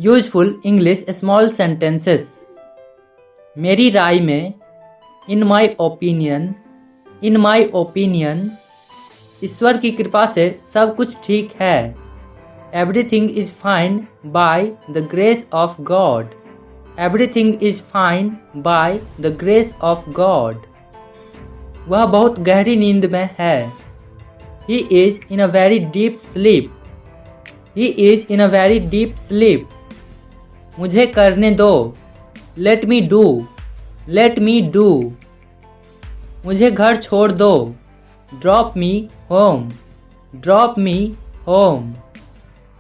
Useful English small sentences. मेरी राय में, इन my opinion, ईश्वर की कृपा से सब कुछ ठीक है। Everything is fine by the grace of God. Everything is fine by the grace of God. वह बहुत गहरी नींद में है। He is in a very deep sleep. He is in a very deep sleep. मुझे करने दो। Let me do. मुझे घर छोड़ दो। Drop me home.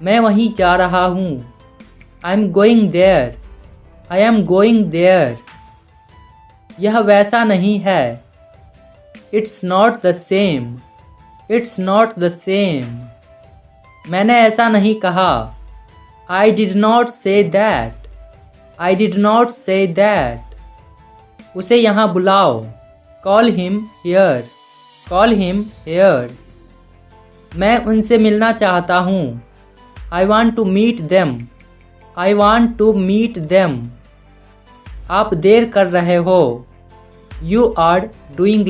मैं वहीं जा रहा हूँ। I am going there. यह वैसा नहीं है। It's not the same. मैंने ऐसा नहीं कहा। I did not say that. उसे यहाँ बुलाओ। Call him here. मैं उनसे मिलना चाहता हूँ। I want to meet them. आप देर कर रहे हो। You are doing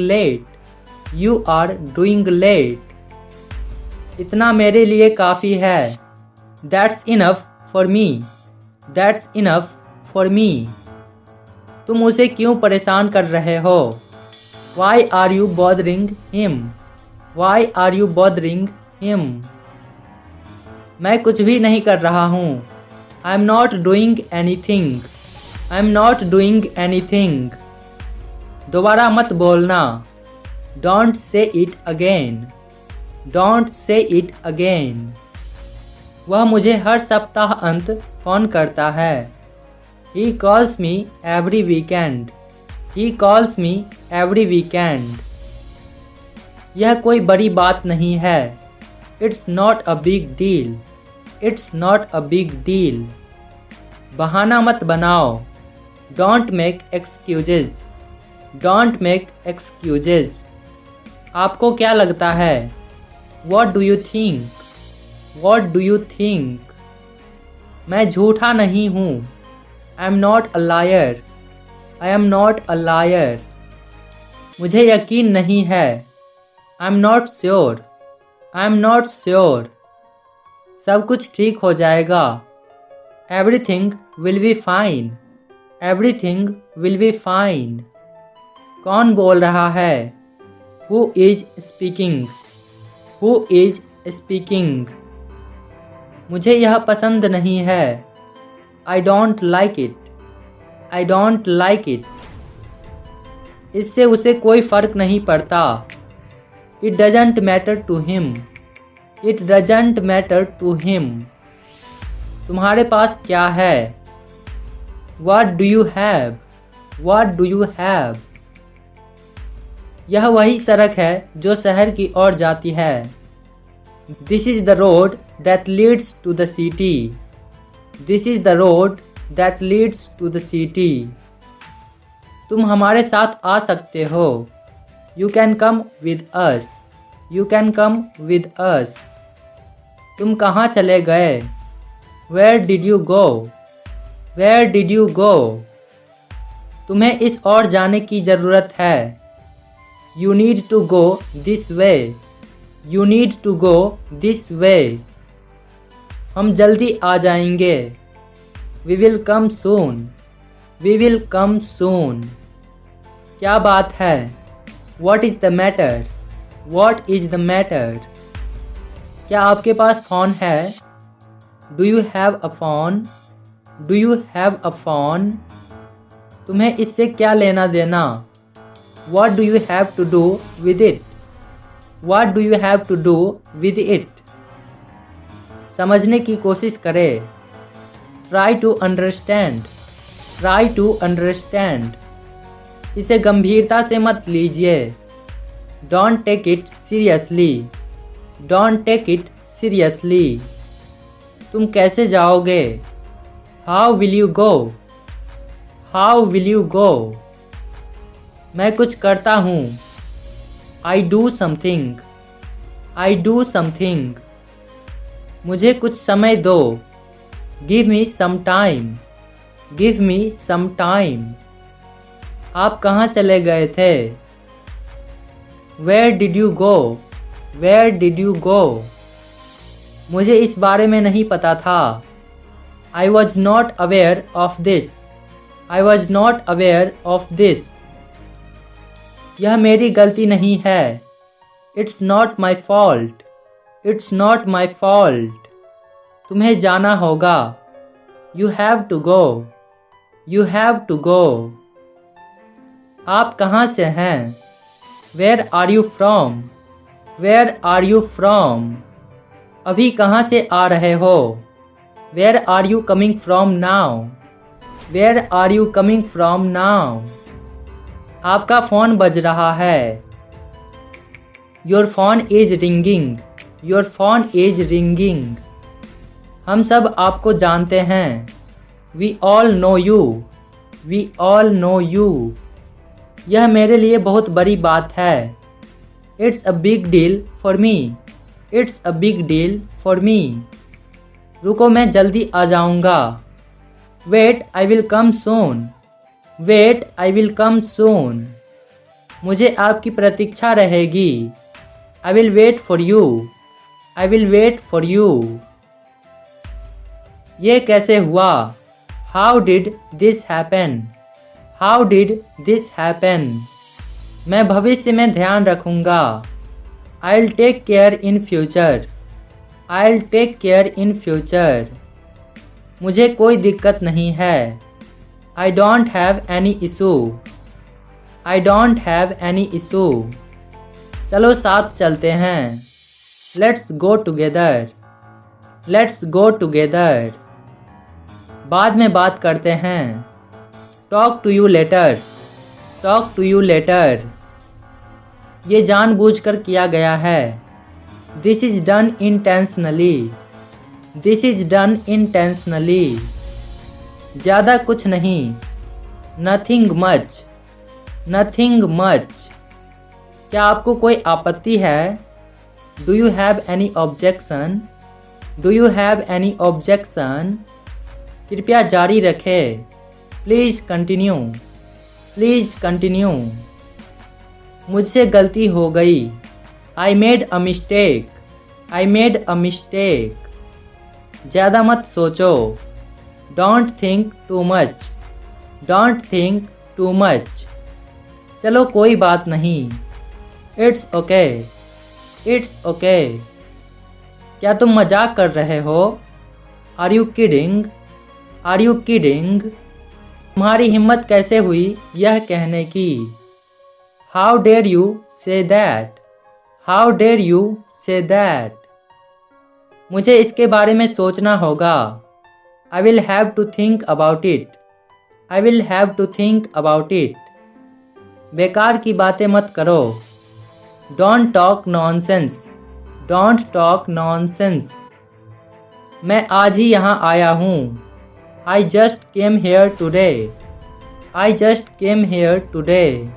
late. इतना मेरे लिए काफ़ी है। That's enough for me. तुम उसे क्यों परेशान कर रहे हो? Why are you bothering him? मैं कुछ भी नहीं कर रहा हूँ। I'm not doing anything. दोबारा मत बोलना। Don't say it again. वह मुझे हर सप्ताह अंत फ़ोन करता है। He calls me every weekend. यह कोई बड़ी बात नहीं है। It's not a big deal. बहाना मत बनाओ। Don't make excuses. आपको क्या लगता है? What do you think? मैं झूठा नहीं हूँ। I am not a liar. मुझे यकीन नहीं है। I am not sure. सब कुछ ठीक हो जाएगा। Everything will be fine. कौन बोल रहा है? Who is speaking? मुझे यह पसंद नहीं है। I don't like it. इससे उसे कोई फर्क नहीं पड़ता। It doesn't matter to him. तुम्हारे पास क्या है? What do you have? यह वही सड़क है जो शहर की ओर जाती है। This is the road that leads to the city. तुम हमारे साथ आ सकते हो। You can come with us. तुम कहाँ चले गए? Where did you go? तुम्हें इस ओर जाने की ज़रूरत है। You need to go this way. हम जल्दी आ जाएंगे। We will come soon. क्या बात है? What is the matter? क्या आपके पास फ़ोन है? Do you have a phone? तुम्हें इससे क्या लेना देना? What do you have to do with it? समझने की कोशिश करें। Try to understand. इसे गंभीरता से मत लीजिए। Don't take it seriously. तुम कैसे जाओगे? How will you go? मैं कुछ करता हूँ। I do something. मुझे कुछ समय दो। Give me some time, give me some time. आप कहाँ चले गए थे? Where did you go, where did you go. मुझे इस बारे में नहीं पता था। I was not aware of this, I was not aware of this. यह मेरी गलती नहीं है। It's not my fault, it's not my fault. तुम्हें जाना होगा। You have to go, you have to go. आप कहाँ से हैं? Where are you from, where are you from. अभी कहाँ से आ रहे हो? Where are you coming from now, where are you coming from now. आपका फ़ोन बज रहा है। Your phone is ringing, your phone is ringing. हम सब आपको जानते हैं। We all know you, we all know you. यह मेरे लिए बहुत बड़ी बात है। It's a big deal for me, it's a big deal for me. रुको मैं जल्दी आ जाऊँगा। Wait I will come soon, wait I will come soon. मुझे आपकी प्रतीक्षा रहेगी। I will wait for you, I will wait for you. ये कैसे हुआ? How did this happen, how did this happen. मैं भविष्य में ध्यान रखूँगा। I will take care in future, I will take care in future. मुझे कोई दिक्कत नहीं है। I don't have any issue, I don't have any issue. चलो साथ चलते हैं। Let's go together, let's go together. बाद में बात करते हैं। Talk to you later, talk to you later. ये जानबूझकर किया गया है। This is done intentionally, this is done intentionally. ज़्यादा कुछ नहीं। Nothing much, nothing much. क्या आपको कोई आपत्ति है? Do you have any objection, do you have any objection. कृपया जारी रखें। Please continue, please continue. मुझसे गलती हो गई। I made a mistake, I made a mistake. ज़्यादा मत सोचो। Don't think too much, don't think too much. चलो कोई बात नहीं। It's okay, it's okay. क्या तुम मजाक कर रहे हो? Are you kidding, are you kidding. तुम्हारी हिम्मत कैसे हुई यह कहने की? How dare you say that, how dare you say that. मुझे इसके बारे में सोचना होगा। I will have to think about it, I will have to think about it. बेकार की बातें मत करो। Don't talk nonsense, don't talk nonsense. मैं आज ही यहाँ आया हूँ। I just came here today, I just came here today.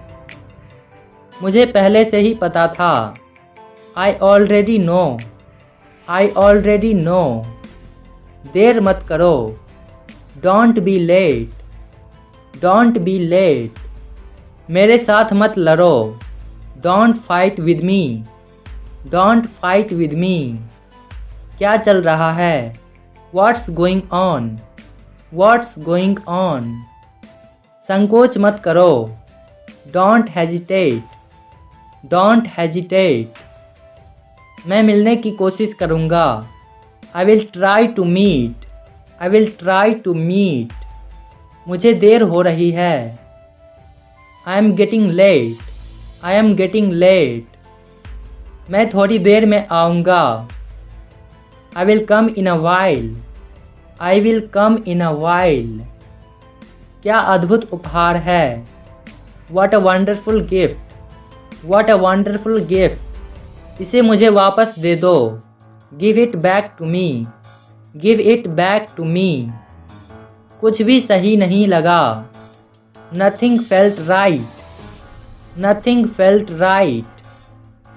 मुझे पहले से ही पता था। I already know, I already know. देर मत करो। Don't be late, don't be late. मेरे साथ मत लड़ो। Don't fight with me, don't fight with मी। क्या चल रहा है? What's going on, what's going on. संकोच मत करो। Don't hesitate, don't hesitate. मैं मिलने की कोशिश करूँगा। I will try to meet, I will try to meet. मुझे देर हो रही है। I am getting late, I am getting late. मैं थोड़ी देर में आऊँगा। I will come in a while, I will come in a while. क्या अद्भुत उपहार है। What a wonderful gift, what a wonderful gift. इसे मुझे वापस दे दो। Give it back to me, give it back to me. कुछ भी सही नहीं लगा। Nothing felt right, nothing felt right.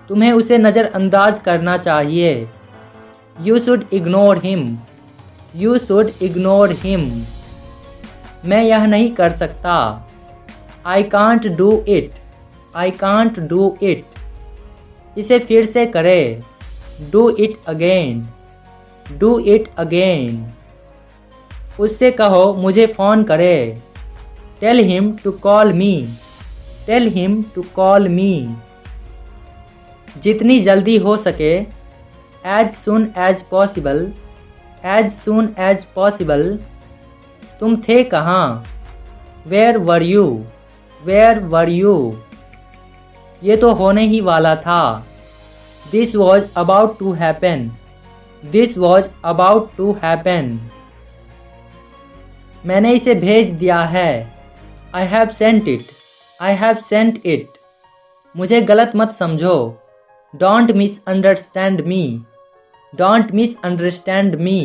तुम्हें उसे नज़रअंदाज करना चाहिए। You should ignore him, You should ignore him. मैं यह नहीं कर सकता. I can't do it. I can't do it. इसे फिर से करें. Do it again. Do it again. उससे कहो मुझे फ़ोन करे. Tell him to call me. Tell him to call me. जितनी जल्दी हो सके. As soon as possible. As soon as possible. तुम थे कहाँ? Where were you? Where were you? ये तो होने ही वाला था. This was about to happen. This was about to happen. मैंने इसे भेज दिया है. I have sent it. I have sent it. मुझे गलत मत समझो. Don't misunderstand me. Don't misunderstand me.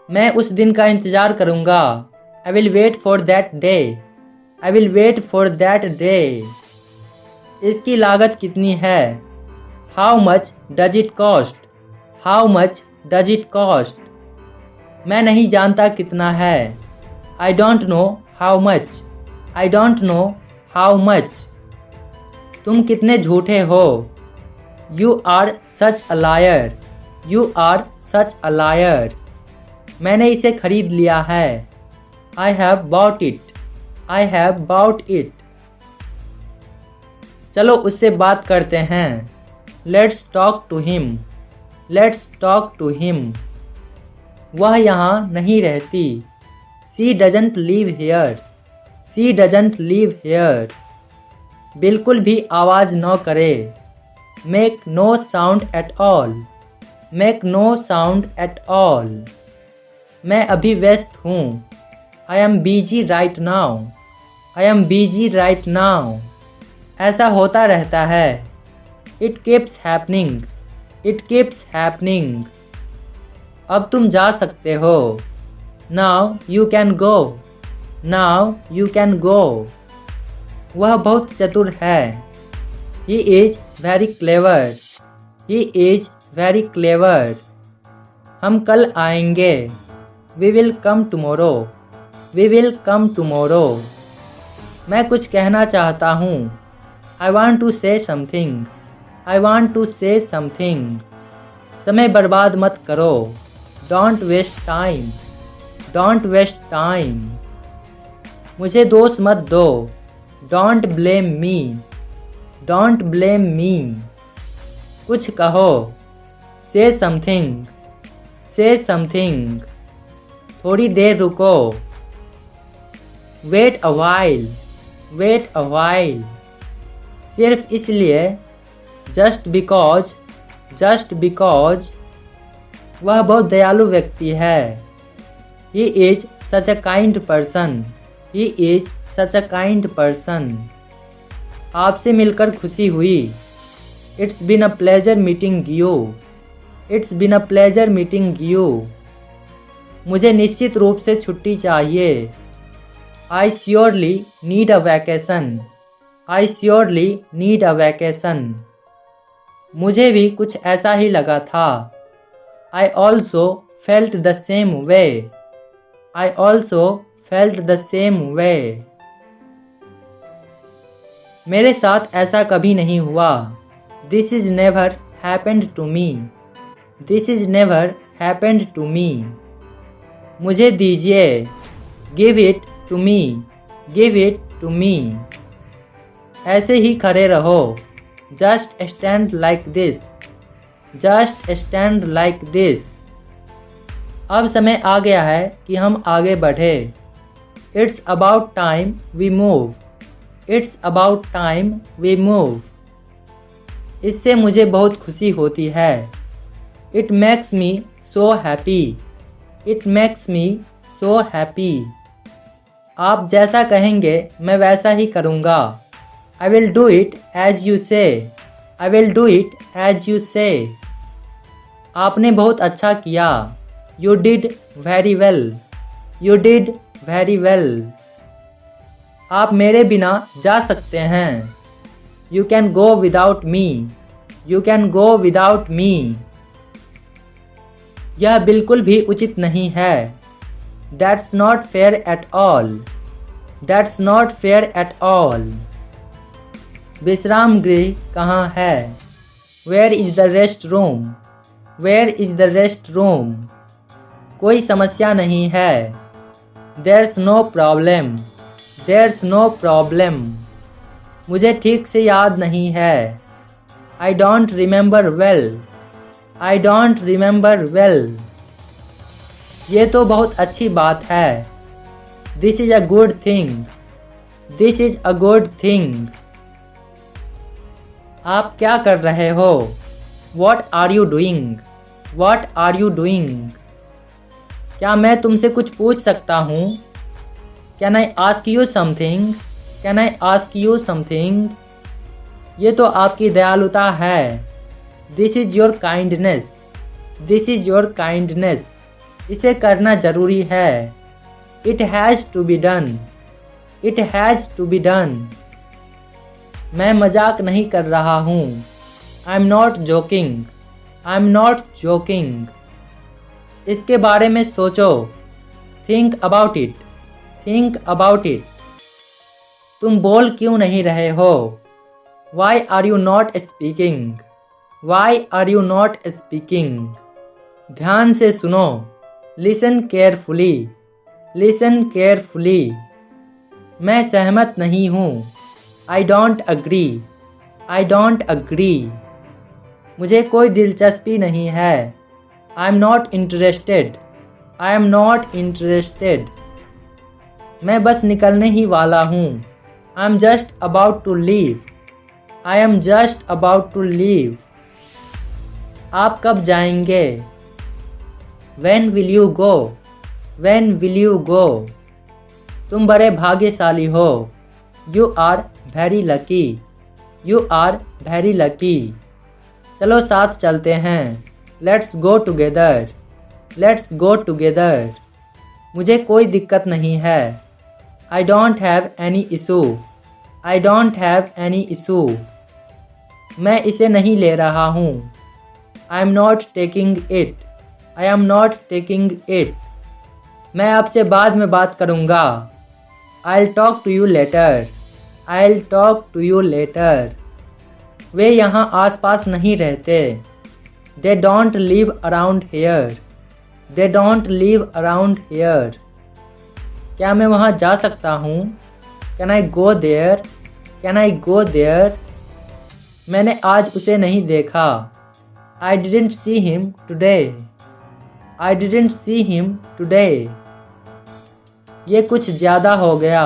मैं उस दिन का इंतज़ार करूँगा. I will wait for that day. I will wait for that day. इसकी लागत कितनी है? How much does it cost? How much does it cost? मैं नहीं जानता कितना है. I don't know how much. I don't know how much. तुम कितने झूठे हो. You are such a liar. You are such a liar. मैंने इसे खरीद लिया है. I have bought it. I have bought it. चलो उससे बात करते हैं. Let's talk to him. Let's talk to him. वह यहाँ नहीं रहती. She doesn't live here. She doesn't live here. बिल्कुल भी आवाज़ न करे. Make no sound at all. Make no sound at all. मैं अभी व्यस्त हूँ. I am busy right now. I am busy right now. ऐसा होता रहता है. It keeps happening. It keeps happening. अब तुम जा सकते हो. Now you can go. Now you can go. वह बहुत चतुर है. He is very clever. He is very clever. हम कल आएंगे. We will come tomorrow. We will come tomorrow. मैं कुछ कहना चाहता हूँ. I want to say something. I want to say something. समय बर्बाद मत करो. Don't waste time. Don't waste time. मुझे दोष मत दो. Don't blame me. Don't blame me. कुछ कहो. Say something. Say something. थोड़ी देर रुको. Wait a while. Wait a while. सिर्फ इसलिए. Just because. Just because. वह बहुत दयालु व्यक्ति है. He is such a kind person. He is such a kind person. आपसे मिलकर खुशी हुई. It's been a pleasure meeting you. It's been a pleasure meeting you. मुझे निश्चित रूप से छुट्टी चाहिए. I surely need a vacation. I surely need a vacation. मुझे भी कुछ ऐसा ही लगा था. I also felt the same way. I also felt the same way. मेरे साथ ऐसा कभी नहीं हुआ. This is never happened to me. This is never happened to me. मुझे दीजिए. Give it to me. Give it to me. ऐसे ही खड़े रहो. Just stand like this. Just stand like this. अब समय आ गया है कि हम आगे बढ़े. It's about time we move. It's about time we move. इससे मुझे बहुत खुशी होती है. It makes me so happy. It makes me so happy. आप जैसा कहेंगे मैं वैसा ही करूँगा. I will do it as you say. I will do it as you say. आपने बहुत अच्छा किया. You did very well. You did very well. आप मेरे बिना जा सकते हैं. You can go without me. You can go without me. यह बिल्कुल भी उचित नहीं है। That's not fair at all. That's not fair at all. विश्राम गृह कहाँ है? Where is the restroom? Where is the restroom? कोई समस्या नहीं है। There's no problem. There's no problem. मुझे ठीक से याद नहीं है। I don't remember well. I don't remember well. ये तो बहुत अच्छी बात है। This is a good thing. This is a good thing. आप क्या कर रहे हो? What are you doing? What are you doing? क्या मैं तुमसे कुछ पूछ सकता हूँ? Can I ask you something? Can I ask you something? ये तो आपकी दयालुता है। This is your kindness. This is your kindness. इसे करना जरूरी है। It has to be done. It has to be done. मैं मजाक नहीं कर रहा हूँ। I'm not joking. I'm not joking. इसके बारे में सोचो। Think about it. Think about it. तुम बोल क्यों नहीं रहे हो? Why are you not speaking? Why are you not speaking? ध्यान से सुनो। Listen carefully. Listen carefully. मैं सहमत नहीं हूँ। I don't agree. I don't agree. मुझे कोई दिलचस्पी नहीं है। I'm not interested. I am not interested. मैं बस निकलने ही वाला हूँ। I'm just about to leave. I am just about to leave. आप कब जाएंगे? When will you go? When will you go? तुम बड़े भाग्यशाली हो। You are very lucky. You are very lucky. चलो साथ चलते हैं। Let's go together. Let's go together. मुझे कोई दिक्कत नहीं है। I don't have any issue. I don't have any issue. मैं इसे नहीं ले रहा हूँ। I am not taking it. I am not taking it. मैं आपसे बाद में बात करूँगा। I'll talk to you later. I'll talk to you later. वे यहाँ आसपास नहीं रहते। They don't live around here. They don't live around here. क्या मैं वहाँ जा सकता हूँ? Can I go there? Can I go there? मैंने आज उसे नहीं देखा। I didn't see him today. I didn't see him today. ये कुछ ज़्यादा हो गया।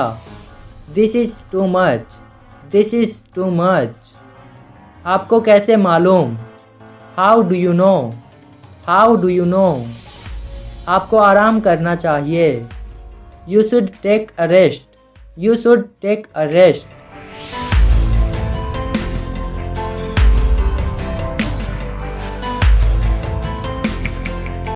This is too much. This is too much. आपको कैसे मालूम? How do you know? How do you know? आपको आराम करना चाहिए। You should take a rest. You should take a rest.